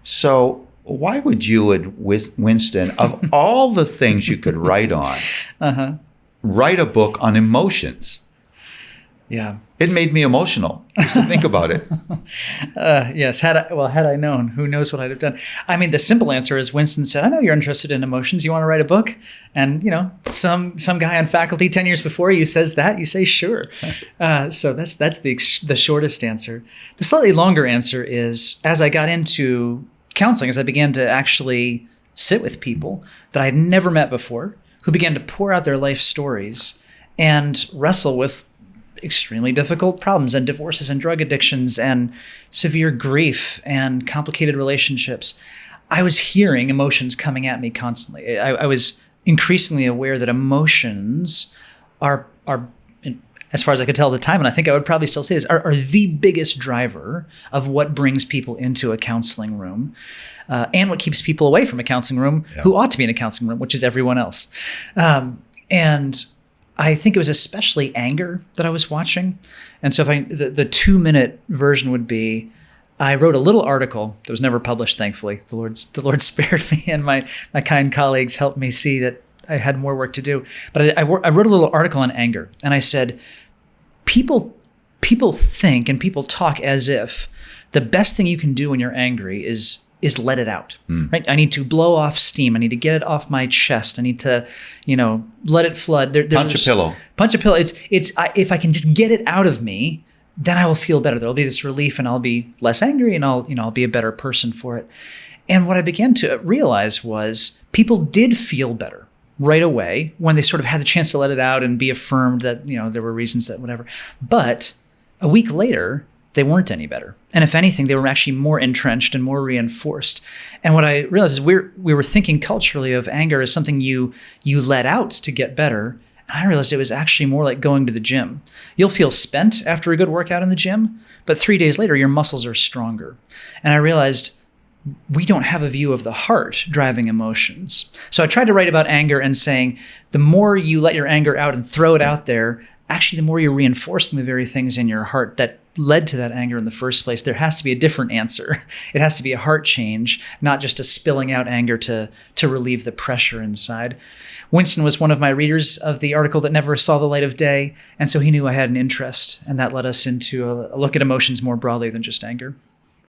So why would you and Winston, of all the things you could write on, write a book on emotions? Yeah. It made me emotional just to think about it. Yes. Had I known, who knows what I'd have done. I mean, the simple answer is Winston said, I know you're interested in emotions. You want to write a book? And, some guy on faculty 10 years before you says that, you say, sure. So that's the shortest answer. The slightly longer answer is, as I got into counseling, as I began to actually sit with people that I had never met before, who began to pour out their life stories and wrestle with extremely difficult problems and divorces and drug addictions and severe grief and complicated relationships, I was hearing emotions coming at me constantly. I was increasingly aware that emotions are, as far as I could tell at the time, and I think I would probably still say this, are the biggest driver of what brings people into a counseling room and what keeps people away from a counseling room who ought to be in a counseling room, which is everyone else. And I think it was especially anger that I was watching. And so the 2-minute version would be, I wrote a little article that was never published, thankfully. The Lord spared me, and my kind colleagues helped me see that I had more work to do. But I wrote a little article on anger, and I said, people think and people talk as if the best thing you can do when you're angry is let it out, right? I need to blow off steam. I need to get it off my chest. I need to, let it flood. Punch a pillow. Punch a pillow. If I can just get it out of me, then I will feel better. There'll be this relief, and I'll be less angry, and I'll be a better person for it. And what I began to realize was people did feel better right away when they sort of had the chance to let it out and be affirmed that, there were reasons that whatever. But a week later, they weren't any better. And if anything, they were actually more entrenched and more reinforced. And what I realized is we were thinking culturally of anger as something you let out to get better. And I realized it was actually more like going to the gym. You'll feel spent after a good workout in the gym, but 3 days later, your muscles are stronger. And I realized we don't have a view of the heart driving emotions. So I tried to write about anger and saying, the more you let your anger out and throw it out there, actually, the more you're reinforcing the very things in your heart that led to that anger in the first place. There has to be a different answer. It has to be a heart change, not just a spilling out anger to relieve the pressure inside. Winston was one of my readers of the article that never saw the light of day, and so he knew I had an interest, and that led us into a look at emotions more broadly than just anger.